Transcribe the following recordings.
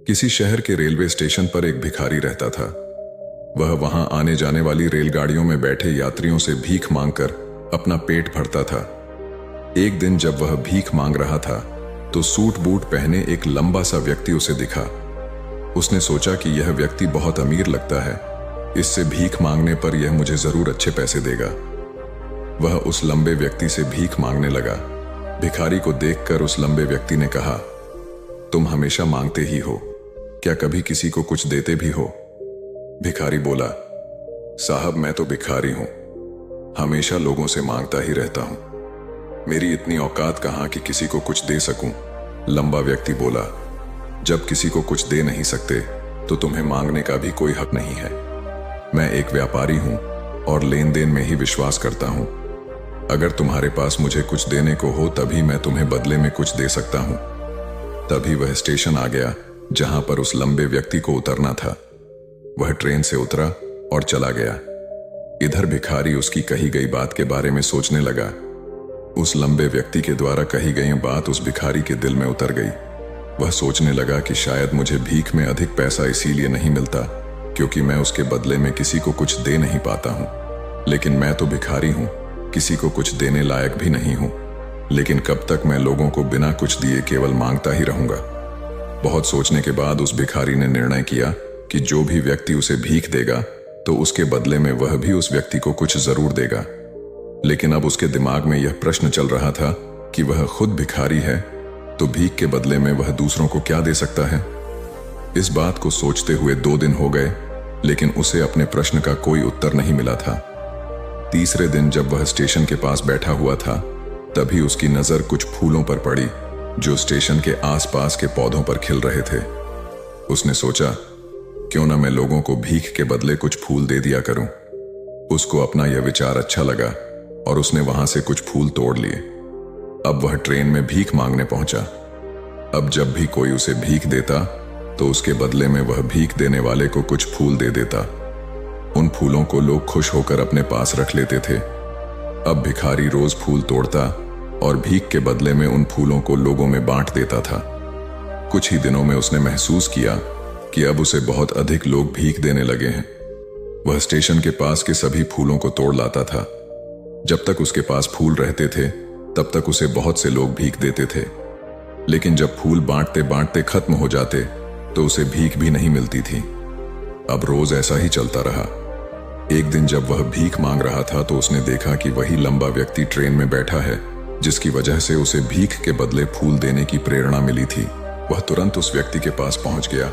किसी शहर के रेलवे स्टेशन पर एक भिखारी रहता था। वह वहां आने जाने वाली रेलगाड़ियों में बैठे यात्रियों से भीख मांगकर अपना पेट भरता था। एक दिन जब वह भीख मांग रहा था तो सूट बूट पहने एक लंबा सा व्यक्ति उसे दिखा। उसने सोचा कि यह व्यक्ति बहुत अमीर लगता है, इससे भीख मांगने पर यह मुझे जरूर अच्छे पैसे देगा। वह उस लंबे व्यक्ति से भीख मांगने लगा। भिखारी को देखकर उस लंबे व्यक्ति ने कहा, तुम हमेशा मांगते ही हो, क्या कभी किसी को कुछ देते भी हो? भिखारी बोला, साहब मैं तो भिखारी हूं, हमेशा लोगों से मांगता ही रहता हूं, मेरी इतनी औकात कहां कि किसी को कुछ दे सकूं। लंबा व्यक्ति बोला, जब किसी को कुछ दे नहीं सकते तो तुम्हें मांगने का भी कोई हक नहीं है। मैं एक व्यापारी हूं और लेन देन में ही विश्वास करता हूं। अगर तुम्हारे पास मुझे कुछ देने को हो तभी मैं तुम्हें बदले में कुछ दे सकता हूं। तभी वह स्टेशन आ गया जहां पर उस लंबे व्यक्ति को उतरना था। वह ट्रेन से उतरा और चला गया। इधर भिखारी उसकी कही गई बात के बारे में सोचने लगा। उस लंबे व्यक्ति के द्वारा कही गई बात उस भिखारी के दिल में उतर गई। वह सोचने लगा कि शायद मुझे भीख में अधिक पैसा इसीलिए नहीं मिलता क्योंकि मैं उसके बदले में किसी को कुछ दे नहीं पाता हूं। लेकिन मैं तो भिखारी हूं, किसी को कुछ देने लायक भी नहीं हूं। लेकिन कब तक मैं लोगों को बिना कुछ दिए केवल मांगता ही रहूंगा। बहुत सोचने के बाद उस भिखारी ने निर्णय किया कि जो भी व्यक्ति उसे भीख देगा तो उसके बदले में वह भी उस व्यक्ति को कुछ जरूर देगा। लेकिन अब उसके दिमाग में यह प्रश्न चल रहा था कि वह खुद भिखारी है तो भीख के बदले में वह दूसरों को क्या दे सकता है। इस बात को सोचते हुए 2 दिन हो गए, लेकिन उसे अपने प्रश्न का कोई उत्तर नहीं मिला था। तीसरे दिन जब वह स्टेशन के पास बैठा हुआ था तभी उसकी नजर कुछ फूलों पर पड़ी जो स्टेशन के आसपास के पौधों पर खिल रहे थे। उसने सोचा, क्यों ना मैं लोगों को भीख के बदले कुछ फूल दे दिया करूं। उसको अपना यह विचार अच्छा लगा और उसने वहां से कुछ फूल तोड़ लिए। अब वह ट्रेन में भीख मांगने पहुंचा। अब जब भी कोई उसे भीख देता तो उसके बदले में वह भीख देने वाले को कुछ फूल दे देता। उन फूलों को लोग खुश होकर अपने पास रख लेते थे। अब भिखारी रोज फूल तोड़ता और भीख के बदले में उन फूलों को लोगों में बांट देता था। कुछ ही दिनों में उसने महसूस किया कि अब उसे बहुत अधिक लोग भीख देने लगे हैं। वह स्टेशन के पास के सभी फूलों को तोड़ लाता था। जब तक उसके पास फूल रहते थे तब तक उसे बहुत से लोग भीख देते थे। लेकिन जब फूल बांटते बांटते खत्म हो जाते तो उसे भीख भी नहीं मिलती थी। अब रोज ऐसा ही चलता रहा। एक दिन जब वह भीख मांग रहा था तो उसने देखा कि वही लंबा व्यक्ति ट्रेन में बैठा है जिसकी वजह से उसे भीख के बदले फूल देने की प्रेरणा मिली थी। वह तुरंत उस व्यक्ति के पास पहुंच गया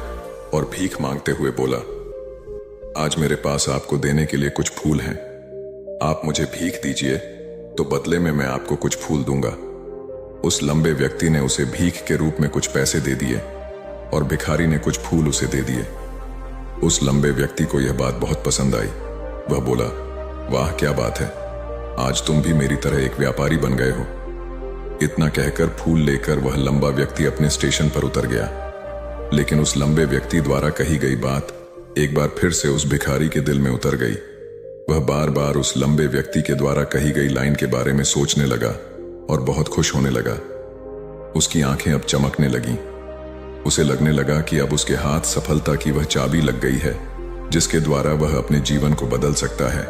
और भीख मांगते हुए बोला, आज मेरे पास आपको देने के लिए कुछ फूल हैं। आप मुझे भीख दीजिए तो बदले में मैं आपको कुछ फूल दूंगा। उस लंबे व्यक्ति ने उसे भीख के रूप में कुछ पैसे दे दिए और भिखारी ने कुछ फूल उसे दे दिए। उस लंबे व्यक्ति को यह बात बहुत पसंद आई। वह बोला, वाह क्या बात है, आज तुम भी मेरी तरह एक व्यापारी बन गए हो। इतना कहकर फूल लेकर वह लंबा व्यक्ति अपने स्टेशन पर उतर गया। लेकिन उस लंबे व्यक्ति द्वारा कही गई बात एक बार फिर से उस भिखारी के दिल में उतर गई। वह बार बार उस लंबे व्यक्ति के द्वारा कही गई लाइन के बारे में सोचने लगा और बहुत खुश होने लगा। उसकी आंखें अब चमकने लगीं। उसे लगने लगा कि अब उसके हाथ सफलता की वह चाबी लग गई है जिसके द्वारा वह अपने जीवन को बदल सकता है।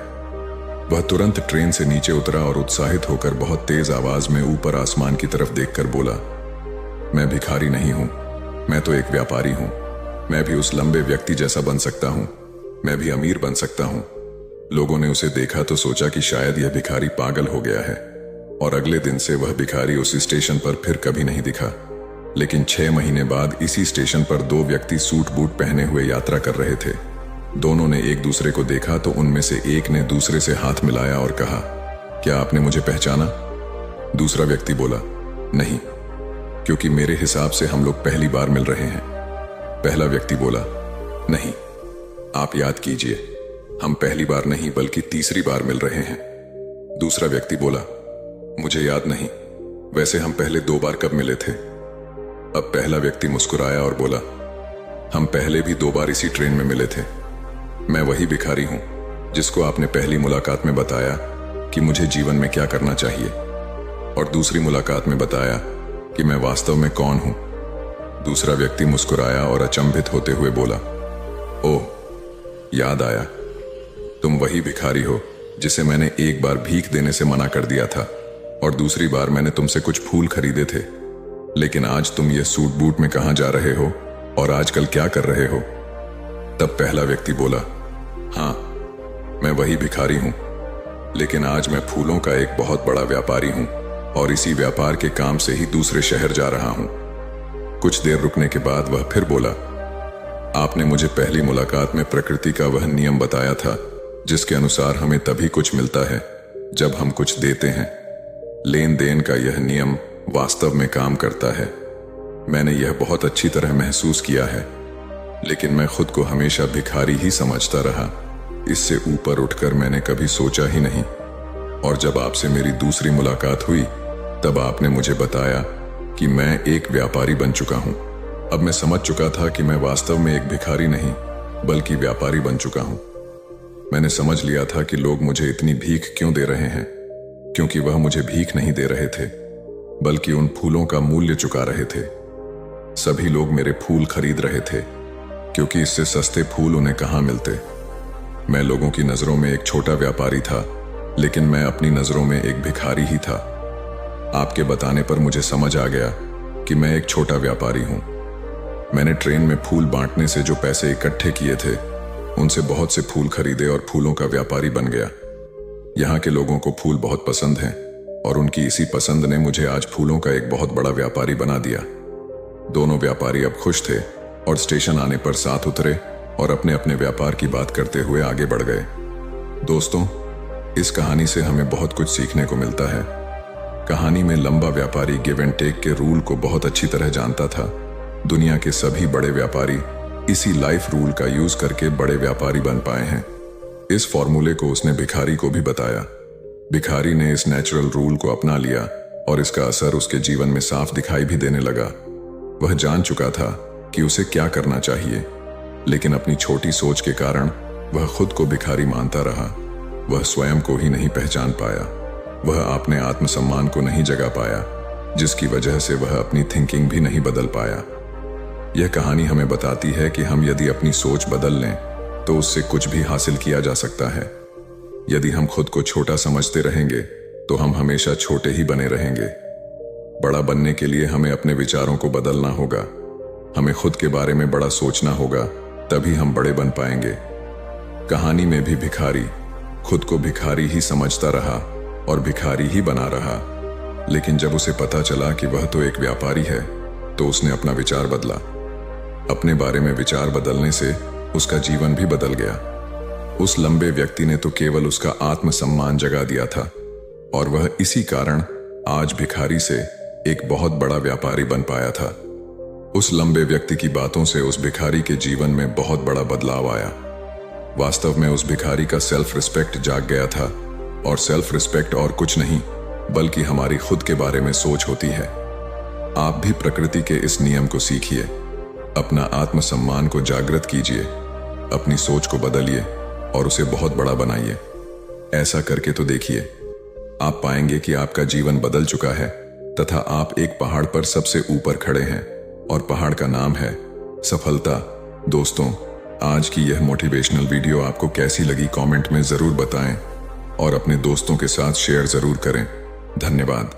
वह तुरंत ट्रेन से नीचे उतरा और उत्साहित होकर बहुत तेज आवाज में ऊपर आसमान की तरफ देखकर बोला, मैं भिखारी नहीं हूं, मैं तो एक व्यापारी हूं। मैं भी उस लंबे व्यक्ति जैसा बन सकता हूं, मैं भी अमीर बन सकता हूं। लोगों ने उसे देखा तो सोचा कि शायद यह भिखारी पागल हो गया है और अगले दिन से वह भिखारी उस स्टेशन पर फिर कभी नहीं दिखा। लेकिन 6 महीने बाद इसी स्टेशन पर 2 व्यक्ति सूट बूट पहने हुए यात्रा कर रहे थे। दोनों ने एक दूसरे को देखा तो उनमें से एक ने दूसरे से हाथ मिलाया और कहा, क्या आपने मुझे पहचाना? दूसरा व्यक्ति बोला, नहीं, क्योंकि मेरे हिसाब से हम लोग पहली बार मिल रहे हैं। पहला व्यक्ति बोला, नहीं, आप याद कीजिए, हम पहली बार नहीं बल्कि तीसरी बार मिल रहे हैं। दूसरा व्यक्ति बोला, मुझे याद नहीं, वैसे हम पहले 2 बार कब मिले थे? अब पहला व्यक्ति मुस्कुराया और बोला, हम पहले भी 2 बार इसी ट्रेन में मिले थे। मैं वही भिखारी हूं जिसको आपने पहली मुलाकात में बताया कि मुझे जीवन में क्या करना चाहिए और दूसरी मुलाकात में बताया कि मैं वास्तव में कौन हूं। दूसरा व्यक्ति मुस्कुराया और अचंभित होते हुए बोला, ओह, याद आया, तुम वही भिखारी हो जिसे मैंने एक बार भीख देने से मना कर दिया था और दूसरी बार मैंने तुमसे कुछ फूल खरीदे थे। लेकिन आज तुम ये सूट बूट में कहाँ जा रहे हो और आजकल क्या कर रहे हो? तब पहला व्यक्ति बोला, हाँ, मैं वही भिखारी हूं, लेकिन आज मैं फूलों का एक बहुत बड़ा व्यापारी हूं और इसी व्यापार के काम से ही दूसरे शहर जा रहा हूं। कुछ देर रुकने के बाद वह फिर बोला, आपने मुझे पहली मुलाकात में प्रकृति का वह नियम बताया था जिसके अनुसार हमें तभी कुछ मिलता है जब हम कुछ देते हैं। लेन देन का यह नियम वास्तव में काम करता है। मैंने यह बहुत अच्छी तरह महसूस किया है, लेकिन मैं खुद को हमेशा भिखारी ही समझता रहा। इससे ऊपर उठकर मैंने कभी सोचा ही नहीं। और जब आपसे मेरी दूसरी मुलाकात हुई तब आपने मुझे बताया कि मैं एक व्यापारी बन चुका हूं। अब मैं समझ चुका था कि मैं वास्तव में एक भिखारी नहीं बल्कि व्यापारी बन चुका हूं। मैंने समझ लिया था कि लोग मुझे इतनी भीख क्यों दे रहे हैं, क्योंकि वह मुझे भीख नहीं दे रहे थे बल्कि उन फूलों का मूल्य चुका रहे थे। सभी लोग मेरे फूल खरीद रहे थे क्योंकि इससे सस्ते फूल उन्हें कहां मिलते। मैं लोगों की नजरों में एक छोटा व्यापारी था, लेकिन मैं अपनी नजरों में एक भिखारी ही था। आपके बताने पर मुझे समझ आ गया कि मैं एक छोटा व्यापारी हूं। मैंने ट्रेन में फूल बांटने से जो पैसे इकट्ठे किए थे उनसे बहुत से फूल खरीदे और फूलों का व्यापारी बन गया। यहाँ के लोगों को फूल बहुत पसंद हैं और उनकी इसी पसंद ने मुझे आज फूलों का एक बहुत बड़ा व्यापारी बना दिया। दोनों व्यापारी अब खुश थे और स्टेशन आने पर साथ उतरे और अपने अपने व्यापार की बात करते हुए आगे बढ़ गए। दोस्तों, इस कहानी से हमें बहुत कुछ सीखने को मिलता है। कहानी में लंबा व्यापारी गिव एंड टेक के रूल को बहुत अच्छी तरह जानता था। दुनिया के सभी बड़े व्यापारी इसी लाइफ रूल का यूज करके बड़े व्यापारी बन पाए हैं। इस फॉर्मूले को उसने भिखारी को भी बताया। भिखारी ने इस नेचुरल रूल को अपना लिया और इसका असर उसके जीवन में साफ दिखाई भी देने लगा। वह जान चुका था कि उसे क्या करना चाहिए, लेकिन अपनी छोटी सोच के कारण वह खुद को भिखारी मानता रहा। वह स्वयं को ही नहीं पहचान पाया। वह अपने आत्मसम्मान को नहीं जगा पाया, जिसकी वजह से वह अपनी थिंकिंग भी नहीं बदल पाया। यह कहानी हमें बताती है कि हम यदि अपनी सोच बदल लें तो उससे कुछ भी हासिल किया जा सकता है। यदि हम खुद को छोटा समझते रहेंगे तो हम हमेशा छोटे ही बने रहेंगे। बड़ा बनने के लिए हमें अपने विचारों को बदलना होगा। हमें खुद के बारे में बड़ा सोचना होगा, तभी हम बड़े बन पाएंगे। कहानी में भी भिखारी खुद को भिखारी ही समझता रहा और भिखारी ही बना रहा, लेकिन जब उसे पता चला कि वह तो एक व्यापारी है तो उसने अपना विचार बदला। अपने बारे में विचार बदलने से उसका जीवन भी बदल गया। उस लंबे व्यक्ति ने तो केवल उसका आत्मसम्मान जगा दिया था और वह इसी कारण आज भिखारी से एक बहुत बड़ा व्यापारी बन पाया था। उस लंबे व्यक्ति की बातों से उस भिखारी के जीवन में बहुत बड़ा बदलाव आया। वास्तव में उस भिखारी का सेल्फ रिस्पेक्ट जाग गया था, और सेल्फ रिस्पेक्ट और कुछ नहीं बल्कि हमारी खुद के बारे में सोच होती है। आप भी प्रकृति के इस नियम को सीखिए, अपना आत्मसम्मान को जागृत कीजिए, अपनी सोच को बदलिए और उसे बहुत बड़ा बनाइए। ऐसा करके तो देखिए, आप पाएंगे कि आपका जीवन बदल चुका है तथा आप एक पहाड़ पर सबसे ऊपर खड़े हैं और पहाड़ का नाम है सफलता। दोस्तों, आज की यह मोटिवेशनल वीडियो आपको कैसी लगी कमेंट में जरूर बताएं और अपने दोस्तों के साथ शेयर जरूर करें। धन्यवाद।